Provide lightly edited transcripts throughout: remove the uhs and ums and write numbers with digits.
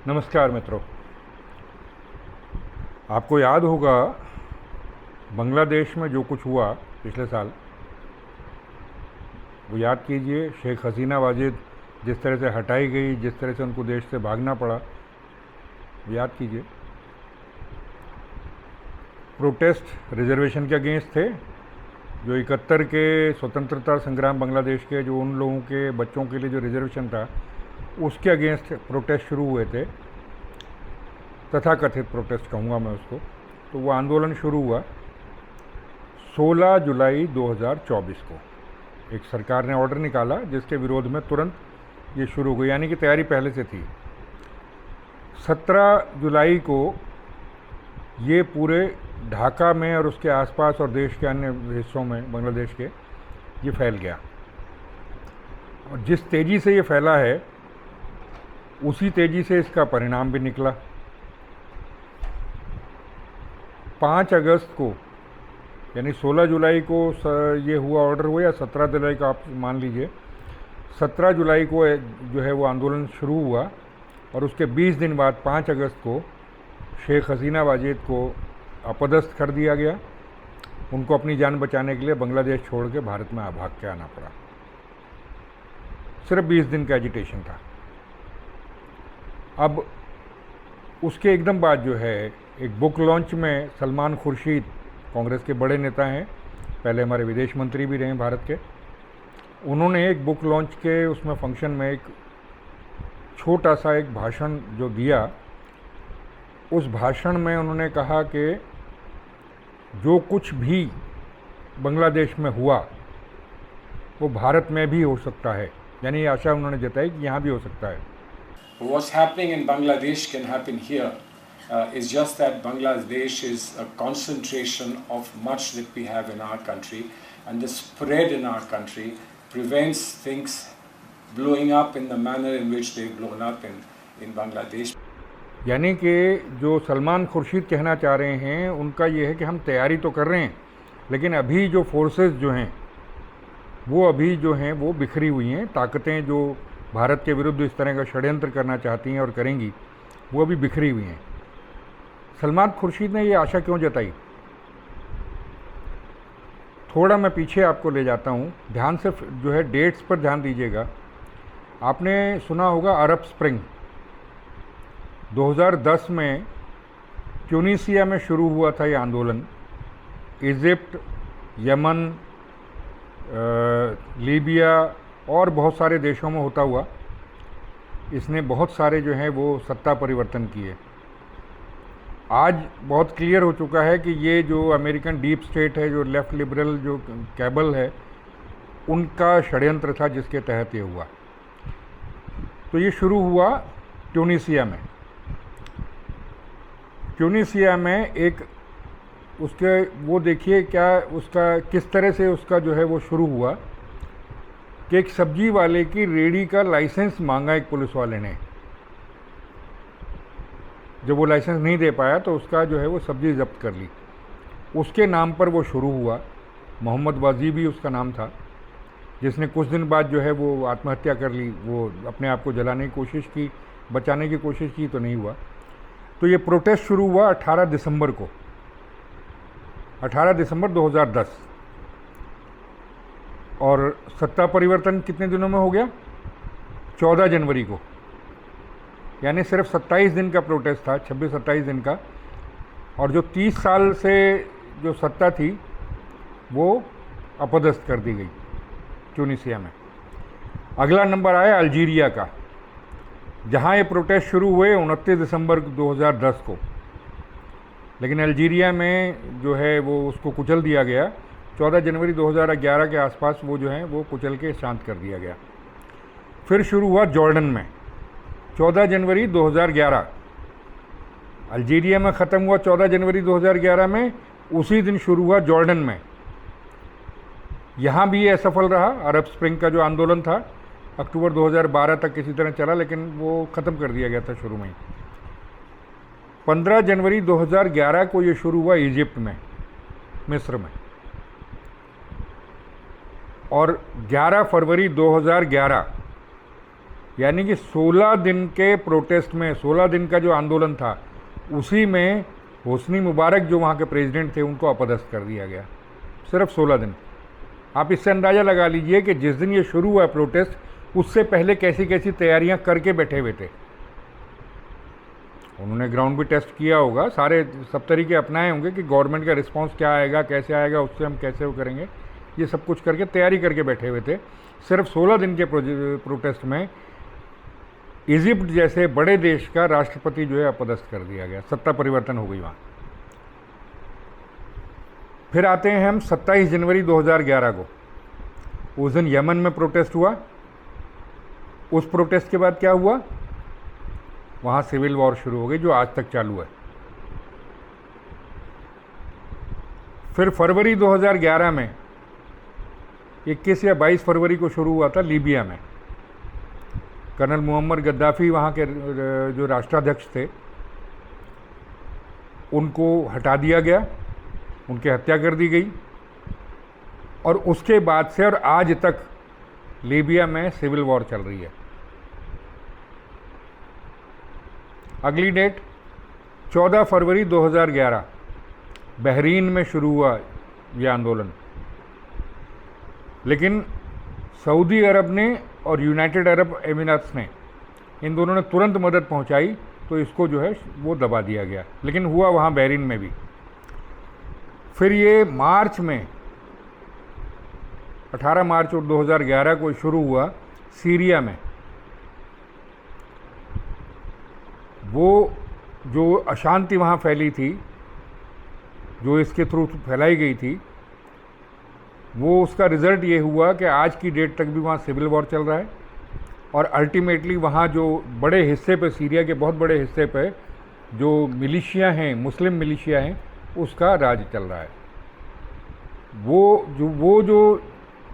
नमस्कार मित्रों, आपको याद होगा बांग्लादेश में जो कुछ हुआ पिछले साल, वो याद कीजिए। शेख हसीना वाजिद जिस तरह से हटाई गई, जिस तरह से उनको देश से भागना पड़ा, वो याद कीजिए। प्रोटेस्ट रिजर्वेशन के अगेंस्ट थे, जो 71 के स्वतंत्रता संग्राम बांग्लादेश के जो उन लोगों के बच्चों के लिए जो रिजर्वेशन था उसके अगेंस्ट प्रोटेस्ट शुरू हुए थे, तथाकथित प्रोटेस्ट कहूँगा मैं उसको। तो वो आंदोलन शुरू हुआ 16 जुलाई 2024 को। एक सरकार ने ऑर्डर निकाला जिसके विरोध में तुरंत ये शुरू हो गई, यानी कि तैयारी पहले से थी। 17 जुलाई को ये पूरे ढाका में और उसके आसपास और देश के अन्य हिस्सों में बांग्लादेश के ये फैल गया, और जिस तेज़ी से ये फैला है उसी तेज़ी से इसका परिणाम भी निकला। 5 अगस्त को, यानी 16 जुलाई को ये हुआ, ऑर्डर हुआ, या 17 जुलाई का आप मान लीजिए। 17 जुलाई को जो है वो आंदोलन शुरू हुआ, और उसके 20 दिन बाद 5 अगस्त को शेख हसीना वाजिद को अपदस्थ कर दिया गया। उनको अपनी जान बचाने के लिए बांग्लादेश छोड़ के भारत में भाग के आना पड़ा। सिर्फ 20 दिन का एजिटेशन था। अब उसके एकदम बाद जो है एक बुक लॉन्च में सलमान खुर्शीद, कांग्रेस के बड़े नेता हैं, पहले हमारे विदेश मंत्री भी रहे हैं भारत के, उन्होंने एक बुक लॉन्च के उसमें फंक्शन में एक छोटा सा एक भाषण जो दिया, उस भाषण में उन्होंने कहा कि जो कुछ भी बांग्लादेश में हुआ वो भारत में भी हो सकता है, यानी ये आशा उन्होंने जताई कि यहाँ भी हो सकता है। What's happening in Bangladesh can happen here. It's just that Bangladesh is a concentration of much that we have in our country, and the spread in our country prevents things blowing up in the manner in which they've blown up in Bangladesh. यानी कि जो सलमान खुर्शीद कहना चाह रहे हैं उनका ये है कि हम तैयारी तो कर रहे हैं, लेकिन अभी जो फोर्सेस जो हैं वो अभी जो हैं वो बिखरी हुई हैं। ताकतें जो भारत के विरुद्ध इस तरह का षड्यंत्र करना चाहती हैं और करेंगी, वो अभी बिखरी हुई हैं। सलमान खुर्शीद ने ये आशा क्यों जताई? थोड़ा मैं पीछे आपको ले जाता हूँ, ध्यान से जो है डेट्स पर ध्यान दीजिएगा। आपने सुना होगा अरब स्प्रिंग 2010 में ट्यूनीसिया में शुरू हुआ था ये आंदोलन। इजिप्ट, यमन, लीबिया और बहुत सारे देशों में होता हुआ इसने बहुत सारे जो हैं वो सत्ता परिवर्तन किए। आज बहुत क्लियर हो चुका है कि ये जो अमेरिकन डीप स्टेट है, जो लेफ़्ट लिबरल जो कैबल है, उनका षड्यंत्र था जिसके तहत ये हुआ। तो ये शुरू हुआ ट्यूनीसिया में। ट्यूनीसिया में एक उसके वो देखिए क्या उसका किस तरह से उसका जो है वो शुरू हुआ कि एक सब्जी वाले की रेडी का लाइसेंस मांगा एक पुलिस वाले ने। जब वो लाइसेंस नहीं दे पाया तो उसका जो है वो सब्जी जब्त कर ली। उसके नाम पर वो शुरू हुआ। मोहम्मद वाजीबी उसका नाम था, जिसने कुछ दिन बाद जो है वो आत्महत्या कर ली। वो अपने आप को जलाने की कोशिश की, बचाने की कोशिश की तो नहीं हुआ। तो ये प्रोटेस्ट शुरू हुआ 18 दिसंबर को, 18 दिसंबर 2010, और सत्ता परिवर्तन कितने दिनों में हो गया? 14 जनवरी को। यानी सिर्फ 27 दिन का प्रोटेस्ट था, 26-27 दिन का। और जो 30 साल से जो सत्ता थी वो अपदस्थ कर दी गई ट्यूनीसिया में। अगला नंबर आया अल्जीरिया का, जहाँ ये प्रोटेस्ट शुरू हुए 29 दिसंबर 2010 को, लेकिन अल्जीरिया में जो है वो उसको कुचल दिया गया। 14 जनवरी 2011 के आसपास वो जो है वो कुचल के शांत कर दिया गया। फिर शुरू हुआ जॉर्डन में 14 जनवरी 2011। अल्जीरिया में ख़त्म हुआ 14 जनवरी 2011 में, उसी दिन शुरू हुआ जॉर्डन में। यहाँ भी ये असफल रहा। अरब स्प्रिंग का जो आंदोलन था अक्टूबर 2012 तक किसी तरह चला, लेकिन वो ख़त्म कर दिया गया था शुरू में ही। 15 जनवरी 2011 को ये शुरू हुआ इजिप्ट में, मिस्र में, और 11 फरवरी 2011 यानी कि 16 दिन के प्रोटेस्ट में, 16 दिन का जो आंदोलन था, उसी में होस्नी मुबारक जो वहाँ के प्रेसिडेंट थे उनको अपदस्थ कर दिया गया। सिर्फ 16 दिन। आप इससे अंदाज़ा लगा लीजिए कि जिस दिन ये शुरू हुआ प्रोटेस्ट, उससे पहले कैसी कैसी तैयारियां करके बैठे हुए थे। उन्होंने ग्राउंड भी टेस्ट किया होगा, सारे सब तरीके अपनाए होंगे कि गवर्नमेंट का रिस्पांस क्या आएगा, कैसे आएगा, उससे हम कैसे वो करेंगे, ये सब कुछ करके तैयारी करके बैठे हुए थे। सिर्फ 16 दिन के प्रोटेस्ट में इजिप्ट जैसे बड़े देश का राष्ट्रपति जो है अपदस्थ कर दिया गया, सत्ता परिवर्तन हो गई वहाँ। फिर आते हैं हम 27 जनवरी 2011 को। उस दिन यमन में प्रोटेस्ट हुआ। उस प्रोटेस्ट के बाद क्या हुआ, वहाँ सिविल वॉर शुरू हो गई जो आज तक चालू है। फिर फरवरी 2011 में 21 या 22 फरवरी को शुरू हुआ था लीबिया में। कर्नल मुअम्मर गद्दाफी वहाँ के जो राष्ट्राध्यक्ष थे उनको हटा दिया गया, उनकी हत्या कर दी गई, और उसके बाद से और आज तक लीबिया में सिविल वॉर चल रही है। अगली डेट 14 फरवरी 2011, बहरीन में शुरू हुआ यह आंदोलन, लेकिन सऊदी अरब ने और यूनाइटेड अरब एमिरेट्स ने, इन दोनों ने तुरंत मदद पहुंचाई, तो इसको जो है वो दबा दिया गया, लेकिन हुआ वहाँ बहरीन में भी। फिर ये मार्च में 18 मार्च 2011 को शुरू हुआ सीरिया में। वो जो अशांति वहाँ फैली थी, जो इसके थ्रू फैलाई गई थी, वो उसका रिज़ल्ट ये हुआ कि आज की डेट तक भी वहाँ सिविल वॉर चल रहा है, और अल्टीमेटली वहाँ जो बड़े हिस्से पे, सीरिया के बहुत बड़े हिस्से पे जो मिलिशिया हैं, मुस्लिम मिलिशिया हैं, उसका राज चल रहा है। वो जो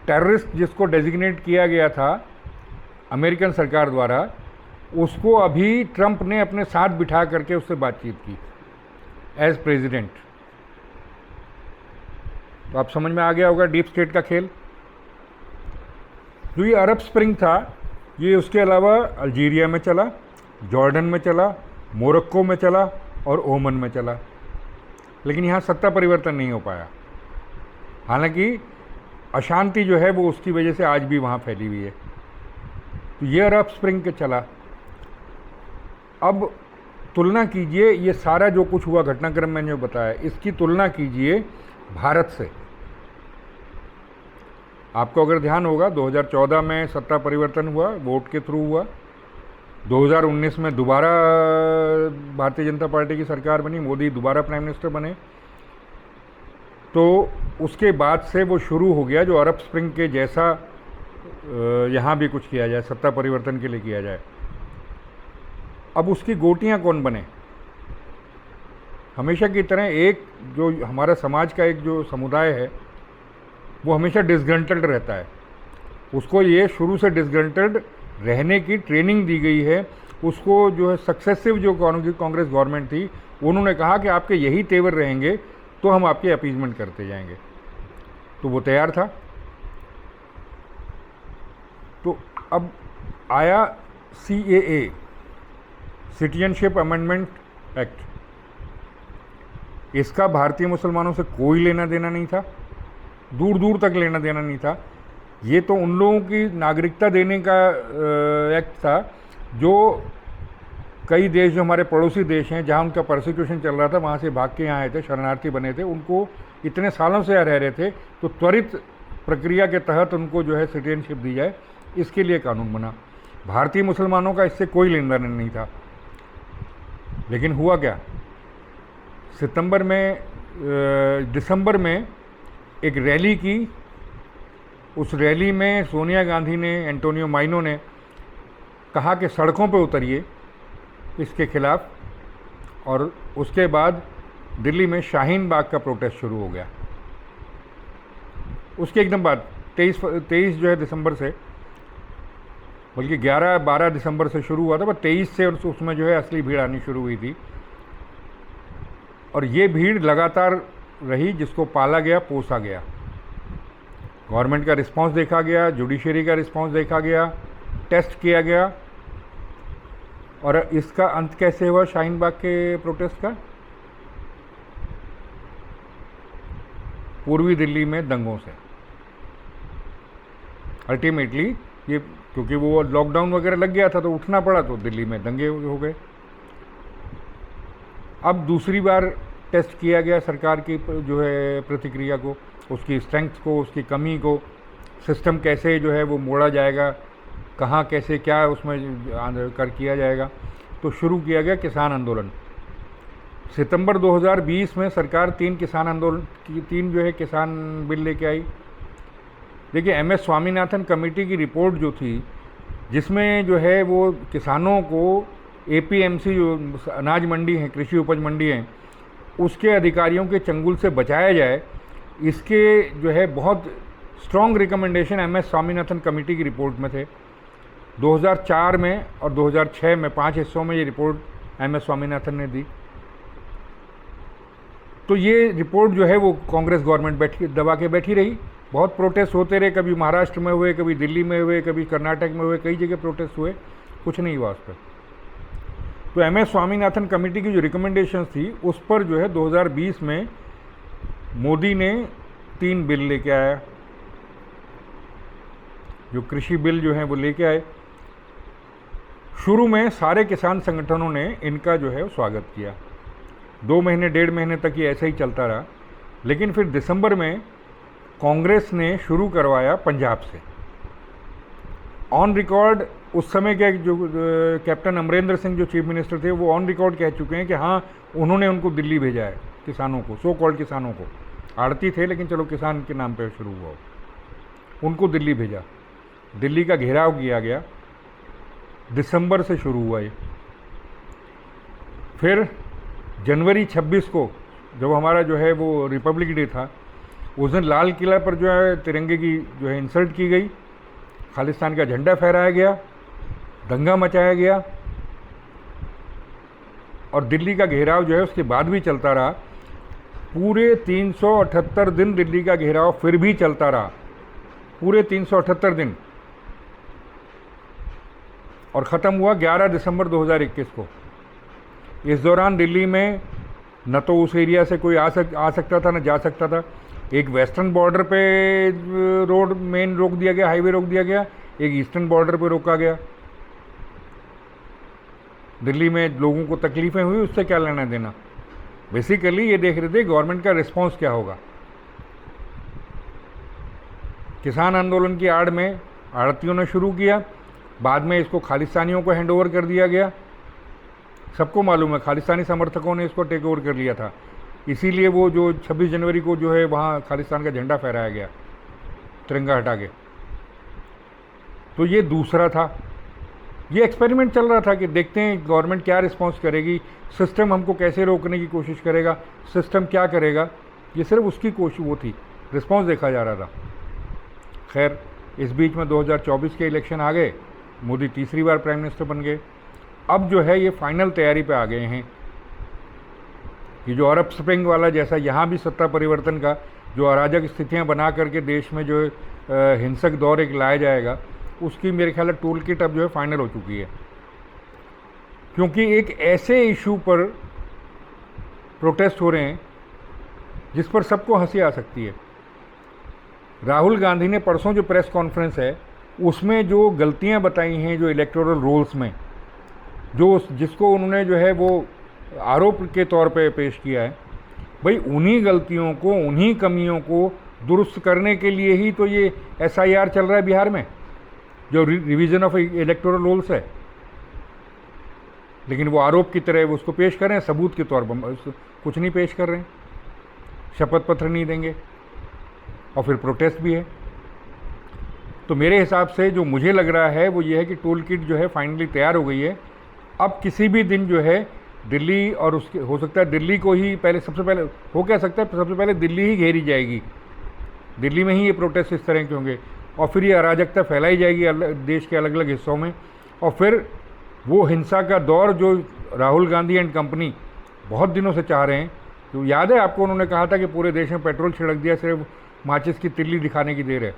टेररिस्ट जिसको डेजिग्नेट किया गया था अमेरिकन सरकार द्वारा, उसको अभी ट्रंप ने अपने साथ बिठा करके उससे बातचीत की एज प्रेसिडेंट। तो आप समझ में आ गया होगा डीप स्टेट का खेल। जो ये अरब स्प्रिंग था, ये उसके अलावा अल्जीरिया में चला, जॉर्डन में चला, मोरक्को में चला और ओमन में चला, लेकिन यहाँ सत्ता परिवर्तन नहीं हो पाया। हालांकि अशांति जो है वो उसकी वजह से आज भी वहाँ फैली हुई है। तो ये अरब स्प्रिंग के चला। अब तुलना कीजिए, ये सारा जो कुछ हुआ घटनाक्रम मैंने जो बताया, इसकी तुलना कीजिए भारत से। आपको अगर ध्यान होगा 2014 में सत्ता परिवर्तन हुआ, वोट के थ्रू हुआ। 2019 में दोबारा भारतीय जनता पार्टी की सरकार बनी, मोदी दोबारा प्राइम मिनिस्टर बने। तो उसके बाद से वो शुरू हो गया जो अरब स्प्रिंग के जैसा यहाँ भी कुछ किया जाए, सत्ता परिवर्तन के लिए किया जाए। अब उसकी गोटियाँ कौन बने? हमेशा की तरह एक जो हमारा समाज का एक जो समुदाय है वो हमेशा डिसग्रंटल्ड रहता है। उसको ये शुरू से डिसग्रंटल्ड रहने की ट्रेनिंग दी गई है। उसको जो है सक्सेसिव जो कांग्रेस गवर्नमेंट थी, उन्होंने कहा कि आपके यही तेवर रहेंगे तो हम आपकी अपीजमेंट करते जाएंगे। तो वो तैयार था। तो अब आया CAA, सिटीजनशिप अमेंडमेंट एक्ट। इसका भारतीय मुसलमानों से कोई लेना देना नहीं था, दूर दूर तक लेना देना नहीं था। ये तो उन लोगों की नागरिकता देने का एक्ट था जो कई देश, जो हमारे पड़ोसी देश हैं, जहाँ उनका प्रोसिक्यूशन चल रहा था, वहाँ से भाग के यहाँ आए थे, शरणार्थी बने थे, उनको इतने सालों से यहाँ रह रहे थे, तो त्वरित प्रक्रिया के तहत उनको जो है सिटीजनशिप दी जाए, इसके लिए कानून बना। भारतीय मुसलमानों का इससे कोई लेन देन नहीं था। लेकिन हुआ क्या, दिसंबर में एक रैली की। उस रैली में सोनिया गांधी ने, एंटोनियो माइनो ने कहा कि सड़कों पे उतरिए इसके खिलाफ, और उसके बाद दिल्ली में शाहीन बाग का प्रोटेस्ट शुरू हो गया। उसके एकदम बाद 23 जो है दिसंबर से, बल्कि 11-12 दिसंबर से शुरू हुआ था, पर 23 से उसमें जो है असली भीड़ आनी शुरू हुई थी। और ये भीड़ लगातार रही, जिसको पाला गया, पोसा गया। गवर्नमेंट का रिस्पांस देखा गया, जुडिशरी का रिस्पांस देखा गया, टेस्ट किया गया, और इसका अंत कैसे हुआ शाहीन बाग के प्रोटेस्ट का? पूर्वी दिल्ली में दंगों से। अल्टीमेटली ये क्योंकि वो लॉकडाउन वगैरह लग गया था तो उठना पड़ा, तो दिल्ली में दंगे हो गए। अब दूसरी बार टेस्ट किया गया सरकार की जो है प्रतिक्रिया को, उसकी स्ट्रेंथ को, उसकी कमी को, सिस्टम कैसे जो है वो मोड़ा जाएगा, कहाँ कैसे क्या उसमें कर किया जाएगा। तो शुरू किया गया किसान आंदोलन। सितंबर 2020 में सरकार तीन जो है किसान बिल लेके आई। देखिए, MS स्वामीनाथन कमेटी की रिपोर्ट जो थी, जिसमें जो है वो किसानों को APMC जो अनाज मंडी है, कृषि उपज मंडी हैं, उसके अधिकारियों के चंगुल से बचाया जाए, इसके जो है बहुत strong recommendation MS Swaminathan committee की रिपोर्ट में थे। 2004 में और 2006 में 5 हिस्सों में ये रिपोर्ट MS स्वामीनाथन ने दी। तो ये रिपोर्ट जो है वो कांग्रेस गवर्नमेंट दबा के बैठी रही। बहुत प्रोटेस्ट होते रहे, कभी महाराष्ट्र में हुए, कभी दिल्ली में हुए, कभी कर्नाटक में हुए, कई जगह प्रोटेस्ट हुए, कुछ नहीं हुआ उस पर। तो MS स्वामीनाथन कमेटी की जो रिकमेंडेशंस थी उस पर जो है 2020 में मोदी ने 3 बिल लेके आया, जो कृषि बिल जो है वो लेके आए। शुरू में सारे किसान संगठनों ने इनका जो है स्वागत किया। 2 महीने 1.5 महीने तक ये ऐसा ही चलता रहा। लेकिन फिर दिसंबर में कांग्रेस ने शुरू करवाया पंजाब से। ऑन रिकॉर्ड उस समय के जो कैप्टन अमरिंदर सिंह जो चीफ मिनिस्टर थे, वो ऑन रिकॉर्ड कह चुके हैं कि हाँ, उन्होंने उनको दिल्ली भेजा है, किसानों को, सो कॉल्ड किसानों को। आड़ती थे लेकिन चलो किसान के नाम पे शुरू हुआ, उनको दिल्ली भेजा। दिल्ली का घेराव किया गया, दिसंबर से शुरू हुआ ये। फिर जनवरी 26 को जब हमारा जो है वो रिपब्लिक डे था, उस दिन लाल किला पर जो है तिरंगे की जो है इंसल्ट की गई, खालिस्तान का झंडा फहराया गया, दंगा मचाया गया। और दिल्ली का घेराव जो है उसके बाद भी चलता रहा। पूरे 378 दिन दिल्ली का घेराव फिर भी चलता रहा, पूरे 378 दिन। और ख़त्म हुआ 11 दिसंबर 2021 को। इस दौरान दिल्ली में न तो उस एरिया से कोई आ सकता था, न जा सकता था। एक वेस्टर्न बॉर्डर पे रोड मेन रोक दिया गया, हाईवे रोक दिया गया, एक ईस्टर्न बॉर्डर पे रोका गया। दिल्ली में लोगों को तकलीफ़ें हुई, उससे क्या लेना देना। बेसिकली ये देख रहे थे गवर्नमेंट का रिस्पांस क्या होगा। किसान आंदोलन की आड़ में आड़तियों ने शुरू किया, बाद में इसको खालिस्तानियों को हैंड ओवर कर दिया गया। सबको मालूम है खालिस्तानी समर्थकों ने इसको टेक ओवर कर लिया था, इसीलिए वो जो 26 जनवरी को जो है वहाँ खालिस्तान का झंडा फहराया गया, तिरंगा हटा के। तो ये दूसरा था। ये एक्सपेरिमेंट चल रहा था कि देखते हैं गवर्नमेंट क्या रिस्पांस करेगी, सिस्टम हमको कैसे रोकने की कोशिश करेगा, सिस्टम क्या करेगा। ये सिर्फ उसकी कोशिश वो थी, रिस्पांस देखा जा रहा था। खैर, इस बीच में 2024 के इलेक्शन आ गए, मोदी तीसरी बार प्राइम मिनिस्टर बन गए। अब जो है ये फाइनल तैयारी पे आ गए हैं कि जो अरब स्प्रिंग वाला जैसा यहाँ भी सत्ता परिवर्तन का जो अराजक स्थितियाँ बना करके देश में जो हिंसक दौर एक लाया जाएगा, उसकी मेरे ख्याल टूल किट अब जो है फाइनल हो चुकी है। क्योंकि एक ऐसे इशू पर प्रोटेस्ट हो रहे हैं जिस पर सबको हंसी आ सकती है। राहुल गांधी ने परसों जो प्रेस कॉन्फ्रेंस है उसमें जो गलतियां बताई हैं, जो इलेक्टोरल रोल्स में जिसको उन्होंने जो है वो आरोप के तौर पे पेश किया है, भाई उन्हीं गलतियों को, उन्हीं कमियों को दुरुस्त करने के लिए ही तो ये SIR चल रहा है बिहार में, जो रिवीजन ऑफ इलेक्टोरल रोल्स है। लेकिन वो आरोप की तरह वो उसको पेश कर रहे हैं, सबूत के तौर पर कुछ नहीं पेश कर रहे हैं, शपथ पत्र नहीं देंगे और फिर प्रोटेस्ट भी है। तो मेरे हिसाब से जो मुझे लग रहा है वो ये है कि टूल किट जो है फाइनली तैयार हो गई है। अब किसी भी दिन जो है दिल्ली और उसके हो सकता है दिल्ली को ही पहले, सबसे पहले हो क्या सकता है, सबसे पहले दिल्ली ही घेरी जाएगी, दिल्ली में ही ये प्रोटेस्ट इस तरह के होंगे और फिर ये अराजकता फैलाई जाएगी देश के अलग अलग हिस्सों में। और फिर वो हिंसा का दौर जो राहुल गांधी एंड कंपनी बहुत दिनों से चाह रहे हैं। तो याद है आपको, उन्होंने कहा था कि पूरे देश में पेट्रोल छिड़क दिया, सिर्फ माचिस की तिल्ली दिखाने की देर है।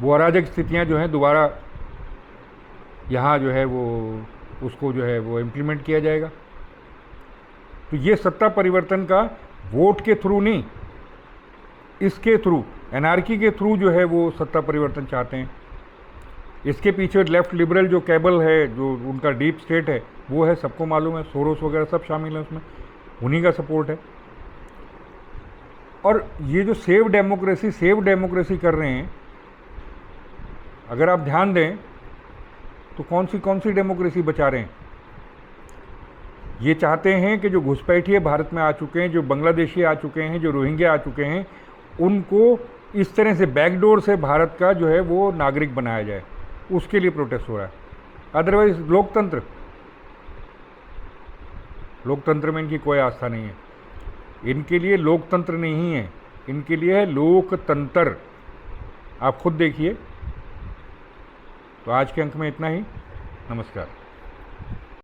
वो अराजक स्थितियाँ जो हैं दोबारा यहाँ जो है वो उसको जो है वो इम्प्लीमेंट किया जाएगा। तो ये सत्ता परिवर्तन का वोट के थ्रू नहीं, इसके थ्रू, एनआरकी के थ्रू जो है वो सत्ता परिवर्तन चाहते हैं। इसके पीछे लेफ्ट लिबरल जो कैबल है, जो उनका डीप स्टेट है, वो है, सबको मालूम है, सोरोस वगैरह सब शामिल है उसमें, उन्हीं का सपोर्ट है। और ये जो सेव डेमोक्रेसी कर रहे हैं, अगर आप ध्यान दें तो कौन सी डेमोक्रेसी बचा रहे हैं। ये चाहते हैं कि जो घुसपैठिए भारत में आ चुके हैं, जो बांग्लादेशी आ चुके हैं, जो रोहिंग्या आ चुके हैं, उनको इस तरह से बैकडोर से भारत का जो है वो नागरिक बनाया जाए, उसके लिए प्रोटेस्ट हो रहा है। अदरवाइज लोकतंत्र में इनकी कोई आस्था नहीं है। इनके लिए लोकतंत्र नहीं है, इनके लिए है लोकतंत्र। आप खुद देखिए। तो आज के अंक में इतना ही। नमस्कार।